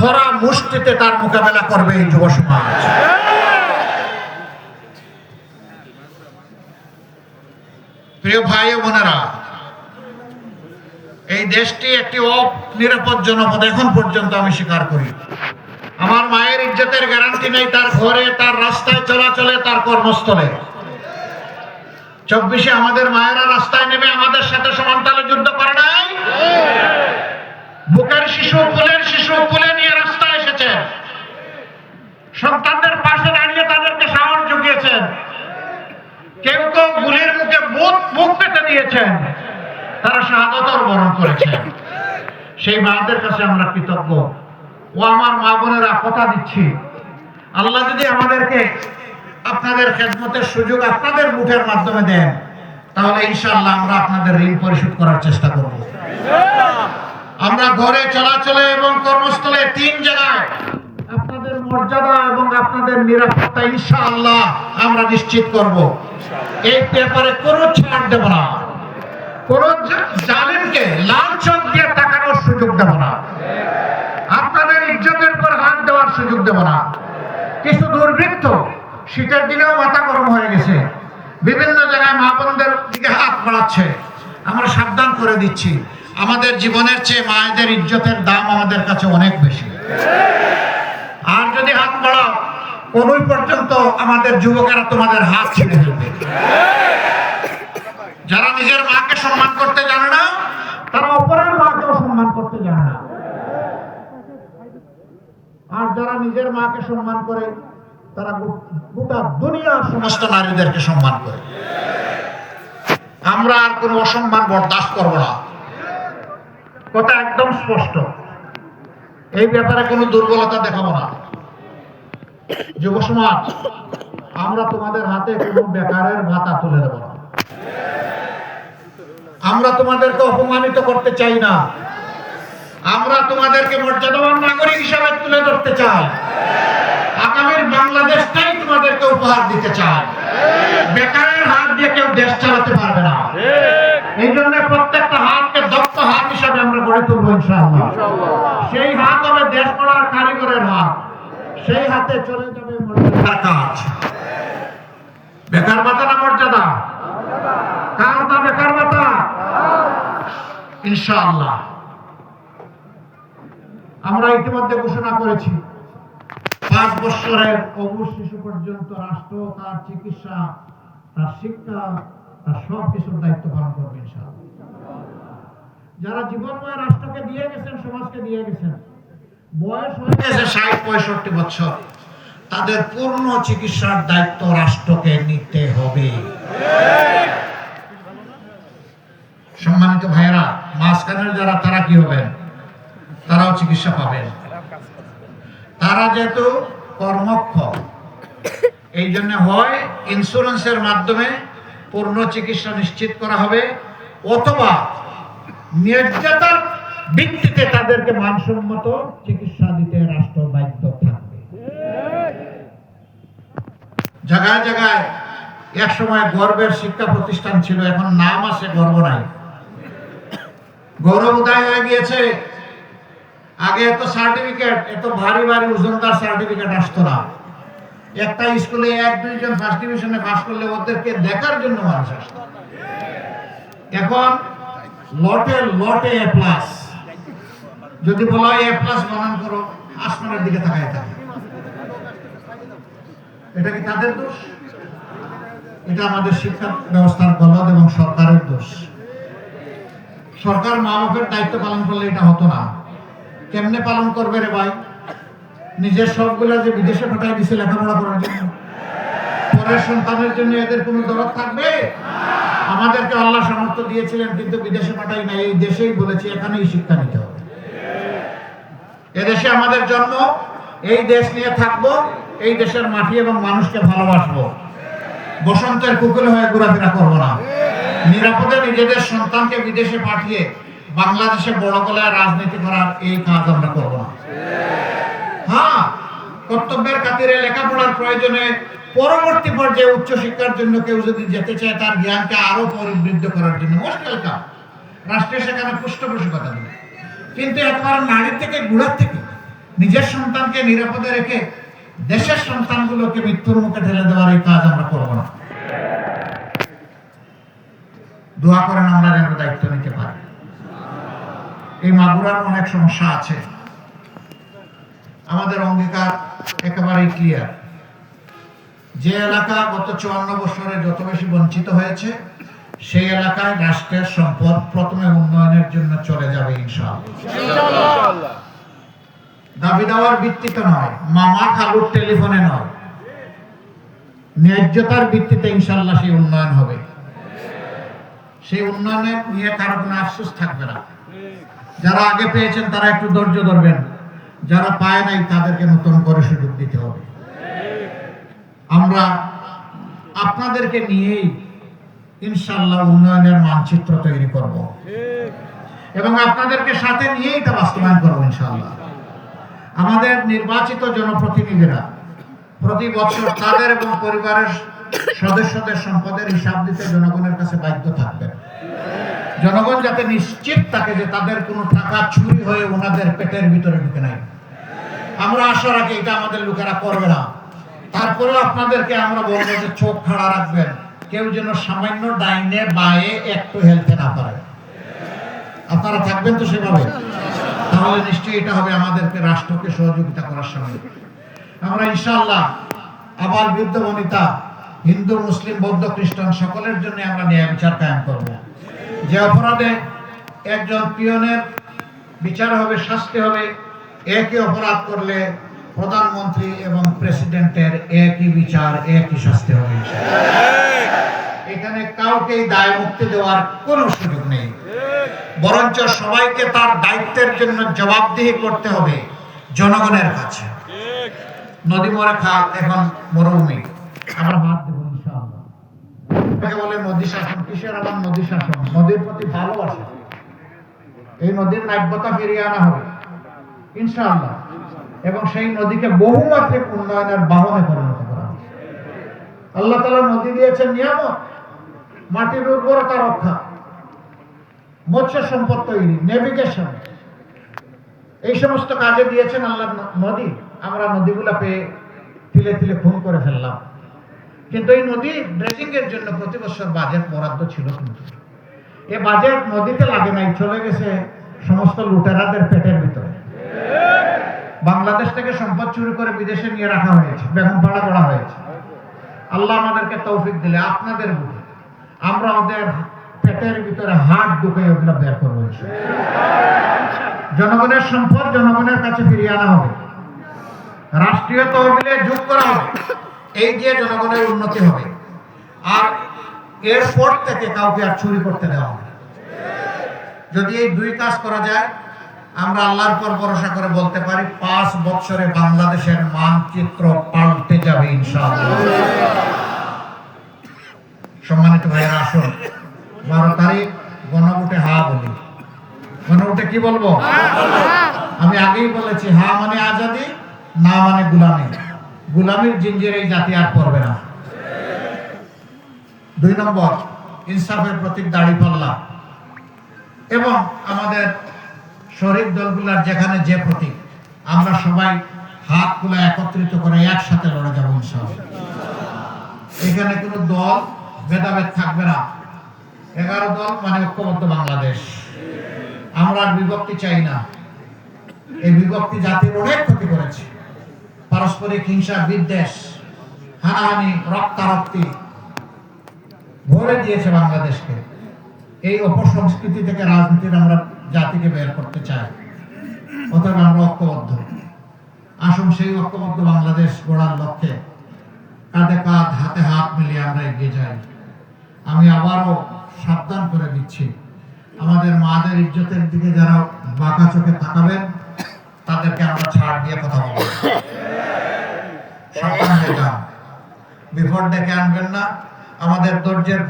ধরা মুষ্টিতে তার মোকাবেলা করবে এই যুব সমাজ। প্রিয় ভাই ও বোনেরা, এই দেশটি একটি অনিরাপদ জনপদ এখন পর্যন্ত আমি স্বীকার করি। আমার মায়ের ইজ্জতের গ্যারান্টি নেই তার ঘরে, তার রাস্তায় চলাচলে, তার কর্মস্থলে। 24-এ আমাদের মায়েরা রাস্তায় নেমে আমাদের সাথে সমান তালে যুদ্ধ করে নাই? বুকের শিশু, কোলের শিশু কোলে নিয়ে রাস্তায় এসেছেন, সন্তানদের পাশে দাঁড়িয়ে তাদেরকে সাহস জুগিয়েছেন। কেউ কেউ গুলির মুখে মুখ পেতে দিয়েছেন, তারা শাহাদাত বরণ করেছেন। সেই মাদের কাছে আমরা কৃতজ্ঞ। ও আমার মা বোনেরা, কথা দিচ্ছি, আল্লাহ যদি আমাদেরকে আপনাদের খেদমতের সুযোগ আপনাদের মুঠের মাধ্যমে দেন, তাহলে ইনশাআল্লাহ আমরা আপনাদের ঋণ পরিশোধ করার চেষ্টা করব। আমরা ঘরে চলাচলে এবং কর্মস্থলে 3 জায়গায় আপনাদের মর্যাদা এবং আপনাদের নিরাপত্তা ইনশাআল্লাহ আমরা নিশ্চিত করব। এই ব্যাপারে কোনো ছাড় দেব না, কোন জালিমকে লাল চোখ দিয়ে তাকানোর সুযোগ দেব না, আপনাদের ইজ্জতের উপর হাত দেওয়ার সুযোগ দেব না। কিছু দুর্বৃত্ত শীতের দিনেও মাথা গরম হয়ে গেছে, বিভিন্ন জায়গায় মা বোনদের দিকে হাত বাড়াচ্ছে। আমরা সাবধান করে দিচ্ছি, আমাদের জীবনের চেয়ে মায়েদের ইজ্জতের দাম আমাদের কাছে অনেক বেশি। আর যদি হাত বাড়াও, কোনই পর্যন্ত আমাদের যুবকেরা তোমাদের হাত ছিঁড়ে ফেলবে। যারা নিজের মাকে সম্মান করতে জানে না, তারা অপরের মাকেও সম্মান করতে জানে না। আর যারা নিজের মাকে সম্মান করে, তারা গোটা দুনিয়ার সমস্ত নারীদেরকে সম্মান করে। আমরা আর কোনো অসম্মান বরদাস্ত করব না, কথা একদম স্পষ্ট। এই ব্যাপারে কোনো দুর্বলতা দেখাবো না। যুব সমাজ, আমরা তোমাদের হাতে কোনো বেকারের ভাতা তুলে দেব না। আমরা তোমাদেরকে অপমানিত করতে চাই না, আমরা তোমাদেরকে মর্যাদাবান নাগরিক হিসেবে তুলে ধরতে চাই। আগামীর বাংলাদেশটাই তোমাদেরকে উপহার দিতে চাই। বেকারের হাত দিয়ে কেউ দেশ চালাতে পারবে না। এই জন্য প্রত্যেকটা হাতকে দক্ষ হাত হিসাবে আমরা গড়ে তুলবো ইনশাআল্লাহ। সেই হাত হবে দেশ গড়ার কারিগরের হাত, সেই হাতে চলে যাবে মর্যাদার কাজ। বেকার ভাতা না মর্যাদা? কার না বেকার ভাতা? ইনশাআল্লাহ আমরা ইতিমধ্যে ঘোষণা করেছি, 5 বছরের অবুঝ শিশু পর্যন্ত রাষ্ট্র তার চিকিৎসা, তার শিক্ষা, তার সব কিছুর দায়িত্ব পালন করবে ইনশাআল্লাহ। যারা জীবনময় রাষ্ট্রকে দিয়ে গেছেন, সমাজকে দিয়ে গেছেন, বয়স হয়ে গেছে 60-65 বছর, তাদের পূর্ণ চিকিৎসার দায়িত্ব রাষ্ট্রকে নিতে হবে। সম্মানিত ভাইয়েরা, মাঝখানের যারা, তারা কি হবেন? তারাও চিকিৎসা পাবেন। তারা যেহেতু কর্মক্ষম, এই জন্য হয় ইন্স্যুরেন্সের মাধ্যমে পূর্ণ চিকিৎসা নিশ্চিত করা হবে, অথবা ন্যায্যতার ভিত্তিতে তাদেরকে মানসম্মত চিকিৎসা দিতে রাষ্ট্র বাধ্য থাকবে। জায়গায় জায়গায় এক সময় গর্বের শিক্ষা প্রতিষ্ঠান ছিল, এখন নাম আছে, গর্ব নাই। গৌরব উদয় হয়ে গিয়েছে। আগে এত সার্টিফিকেট, এত ভারী ভারী ওজনদার সার্টিফিকেট আসতো না। একটা স্কুলে 1-2 জন ফার্স্ট ডিভিশনে পাস করলে ওদেরকে দেখার জন্য মানুষ আসতো। এখন লটে লটে A+। যদি বলা হয় A+ বানান করো, আসমানের দিকে তাকায় থাকে। এটা কি তাদের দোষ? এটা আমাদের শিক্ষা ব্যবস্থার গলদ এবং সরকারের দোষ। সরকার মা বাপের দায়িত্ব পালন করলে এটা হতো না। কেমনে পালন করবে রে ভাই? নিজের সবগুলা যে বিদেশে পাঠাই দিছে লেখাপড়া করার জন্য, পরের সন্তানের জন্য এদের কোনো দরদ থাকবে? আমাদেরকে আল্লাহ সামর্থ্য দিয়েছিলেন, কিন্তু বিদেশে পাঠাই না, এই দেশেই বলেছি এখানেই শিক্ষা নিতে হবে। এদেশে আমাদের জন্ম, এই দেশ নিয়ে থাকবো, এই দেশের মাটি এবং মানুষকে ভালোবাসবো। বসন্তের কুকুর হয়ে ঘোরাফেরা করবো না। নিরাপদে নিজেদের সন্তানকে বিদেশে পাঠিয়ে বাংলাদেশে বড় গলায় রাজনীতি করার এই কাজ আমরা করব না। হ্যাঁ, কর্তব্যের খাতিরে লেখাপড়ার প্রয়োজনে পরবর্তী পর্যায়ে উচ্চশিক্ষার জন্য কেউ যদি যেতে চায়, তার জ্ঞানকে আরো পরিবৃদ্ধ করার জন্য মুশকিল কাজ, রাষ্ট্রে সেখানে পৃষ্ঠপোষকতা দেবে। কিন্তু একবার নারী থেকে গুড়ার থেকে নিজের সন্তানকে নিরাপদে রেখে দেশের সন্তানগুলোকে মৃত্যুর মুখে ঠেলে দেওয়ার এই কাজ আমরা করব না। দোয়া করেন আমরা যেন দায়িত্ব নিতে পারি। এই মাগুরার অনেক সমস্যা আছে, আমাদের অঙ্গীকার একেবারেই ক্লিয়ার। যে এলাকা গত 54 বছরে যত বেশি বঞ্চিত হয়েছে, সেই এলাকায় রাষ্ট্রের সম্পদ প্রথমে উন্নয়নের জন্য চলে যাবে ইনশাআল্লাহ। দাবি দেওয়ার ভিত্তিতে নয়, মামা খালুর টেলিফোনে নয়, ন্যায্যতার ভিত্তিতে ইনশাআল্লাহ সেই উন্নয়ন হবে। সেই উন্নয়নের নিয়ে কারো কোনো আফসোস থাকবে না। যারা আগে পেয়েছেন তারা একটু ধৈর্য ধরবেন, যারা পায় নাই তাদেরকে নতুন করে সুযোগ দিতে হবে। আমরা আপনাদেরকে নিয়েই ইনশাআল্লাহ উন্নয়নের মানচিত্র তৈরি করব এবং আপনাদেরকে সাথে নিয়েই তা বাস্তবায়ন করব ইনশাআল্লাহ। আমাদের নির্বাচিত জনপ্রতিনিধিরা প্রতি বছর তাদের এবং পরিবারের সদস্যদের সম্পদের হিসাব দিতে জনগণের কাছে বাধ্য থাকবেন। জনগণ যাতে নিশ্চিত থাকে যে তাদের কোনো টাকা চুরি হয়ে ওনাদের পেটের ভিতরে ঢুকে নাই। আমরা আশা রাখি এটা আমাদের লোকেরা করবে না। তারপরেও আপনাদেরকে আমরা বলবো যে চোখ খাড়া রাখবেন, কেউ যেন সামান্য ডাইনে বায়ে একটু হেলতে না পারে। আপনারা থাকবেন তো সেভাবে? তাহলে নিশ্চয়ই এটা হবে আমাদেরকে রাষ্ট্রকে সহযোগিতা করার সময়। আমরা ইনশাআল্লাহ আবার বৃদ্ধ বনিতা, হিন্দু মুসলিম বৌদ্ধ খ্রিস্টান সকলের জন্য আমরা ন্যায় বিচার কায়েম করব। যে অপরাধে একজন পিয়নের বিচার হবে, শাস্তি হবে, একই অপরাধ করলে প্রধানমন্ত্রী এবং প্রেসিডেন্টের একই বিচার, একই শাস্তি হবে। এখানে কাউকে দায় মুক্তি দেওয়ার কোনো সুযোগ নেই, বরঞ্চ সবাইকে তার দায়িত্বের জন্য জবাবদিহি করতে হবে জনগণের কাছে। নদী মরে খাল, এখন মরুভূমি, আমরা হাত দেব ইনশাআল্লাহ। বলে নদী শাসন, কিসের আবার নদী শাসন? নদীর প্রতি ভালোবাসা, এই নদীর নাব্যতা ফিরিয়ে আনা হবে ইনশাআল্লাহ এবং সেই নদীকে বহুমাত্রিক উন্নয়নের বাহনে পরিণত করা হবে। আল্লাহ তাআলা নদী দিয়েছেন নিয়ামত, মাটির উর্বরতা রক্ষা, মৎস্য সম্পদ তৈরি, নেভিগেশন, এই সমস্ত কাজে দিয়েছেন আল্লাহ নদী। আমরা নদীগুলা পেয়ে তিলে তিলে খুন করে ফেললাম। কিন্তু এই নদী ড্রেজিং এর জন্য প্রতি বছর বাজেট বরাদ্দ ছিল, কিন্তু এই বাজেট নদীতে লাগে নাই, চলে গেছে সমস্ত লুটেরাদের পেটের ভিতরে। বাংলাদেশ থেকে সম্পদ চুরি করে বিদেশে নিয়ে রাখা হয়েছে, বেগম পাড়া করা হয়েছে। আল্লাহ আমাদেরকে তৌফিক দিলে আপনাদের বুকে আমরা ওদের পেটের ভিতরে হাত ঢুকে ওগুলো বের করবো। জনগণের সম্পদ জনগণের কাছে ফিরিয়ে আনা হবে, রাষ্ট্রীয় তহবিলে যোগ করা হবে, এই দিয়ে জনগণের উন্নতি হবে। আর এরপর থেকে কাউকে আর চুরি করতে দেওয়া হবে। যদি এই দুই কাজ করা যায়, আমরা আল্লাহর উপর ভরসা করে বলতে পারি 5 বছরে বাংলাদেশের মানচিত্র পাল্টে যাবে ইনশাআল্লাহ। সম্মানিত ভাইয়েরা, আসুন 12 তারিখ গণভোটে হা বলি। গণভোটে কি বলবো? আমি আগেই বলেছি, হা মানে আজাদি, না মানে গুলামি। গুলামির জিঞ্জিরে এই জাতি আর পড়বে না। 2 নম্বর, ইনসাফের প্রতীক দাঁড়িপাল্লা এবং আমাদের শরীর দলগুলার যেখানে যে প্রতীক, আমরা সবাই হাতগুলো একত্রিত করে একসাথে লড়ে যাবো ইনশাআল্লাহ। এখানে কোনো দল ভেদাভেদ থাকবে না। 11 দল মানে ঐক্যবদ্ধ বাংলাদেশ। আমরা আর বিভক্তি চাই না। এই বিভক্তি জাতির অনেক ক্ষতি করেছে। পারস্পরিক হিংসা, বিদ্বেষ, হানাহানি, রক্তারক্তি ভরে দিয়েছে বাংলাদেশকে। এই অপসংস্কৃতি থেকে রাজনীতির আমরা জাতিকে বের করতে চাই। অতএব আমরা ঐক্যবদ্ধ। আসুন সেই ঐক্যবদ্ধ বাংলাদেশ গড়ার লক্ষ্যে কাঁধে কাঁধ, হাতে হাত মিলিয়ে আমরা এগিয়ে যাই। আমি আবারও সাবধান করে দিচ্ছি, আমাদের মাদের ইজ্জতের দিকে যারা বাঁকা চোখে তাকাবেন তাদেরকে আমরা ছাড় দিয়ে কথা বলবো। সাবধান হয়ে যান, বিপদ ডেকে আনবেন না, আমাদের ধৈর্যের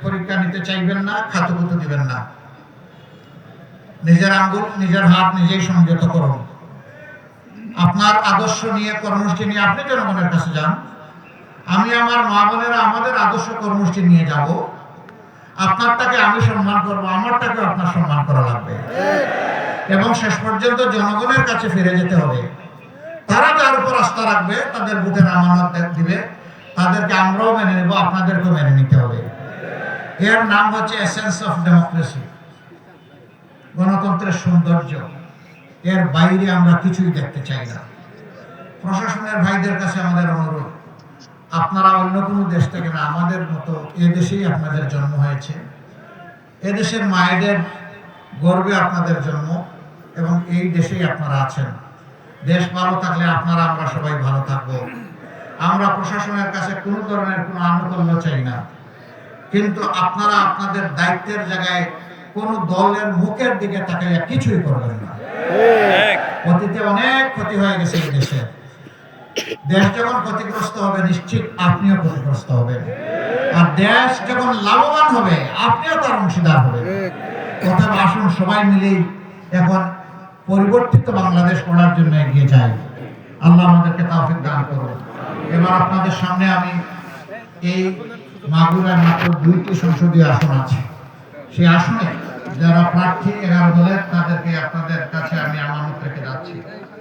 পরীক্ষা নিতে চাইবেন না, খাতুকুতু দিবেন না। নিজের আঙ্গুল, নিজের হাত নিজেই সংযত করুন। আপনার আদর্শ নিয়ে, কর্মসূচি নিয়ে আপনি জনগণের কাছে যান। আমি আমার মা বোনেরা আমাদের আদর্শ কর্মসূচি নিয়ে যাব। আপনারটাকে আমি সম্মান করবো, আমারটাকে আপনার সম্মান করা লাগবে। এবং শেষ পর্যন্ত জনগণের কাছে ফিরে যেতে হবে। তারা যার উপর আস্থা রাখবে, তাদের ভোটের আমানত দিবে, তাদেরকে আমরাও মেনে নেব, আপনাদেরকেও মেনে নিতে হবে। এর নাম হচ্ছে এসেন্স অফ ডেমোক্রেসি, গণতন্ত্রের সৌন্দর্য। এর বাইরে আমরা কিছুই দেখতে চাই না। প্রশাসনের ভাইদের কাছে আমাদের অনুরোধ, আপনারা অন্য কোনো দেশ থেকে না, আমাদের মতো এদেশেই আপনাদের জন্ম হয়েছে, এদেশের মায়েদের গর্বে আপনাদের জন্ম এবং এই দেশেই আপনারা আছেন। দেশ ভালো থাকলে আপনারা আমরা সবাই ভালো থাকবো। আমরা প্রশাসনের কাছে কোনো ধরনের কোনো আনুকূল্য চাই না, কিন্তু আপনারা আপনাদের দায়িত্বের জায়গায় কোনো দলের মুখের দিকে তাকাইয়া কিছুই করবেন না। অতীতে অনেক ক্ষতি হয়ে গেছে এই দেশে। দেশ যখন ক্ষতিগ্রস্ত হবে, নিশ্চিত আপনিও ক্ষতিগ্রস্ত হবেন। আর দেশ যখন লাভবান হবে, আপনিও তার অংশীদার হবেন। অতএব আসুন সবাই মিলেই এখন পরিবর্তিত বাংলাদেশ গড়ার জন্য এগিয়ে যাই। আল্লাহ আমাদেরকে তৌফিক দান করুন। এবার আপনাদের সামনে আমি এই মাগুরায় মাত্র 2টি সংসদীয় আসন আছে, সেই আসনে যারা প্রার্থী 11 দলের, তাদেরকে আপনাদের কাছে আমি আমানত রেখে যাচ্ছি।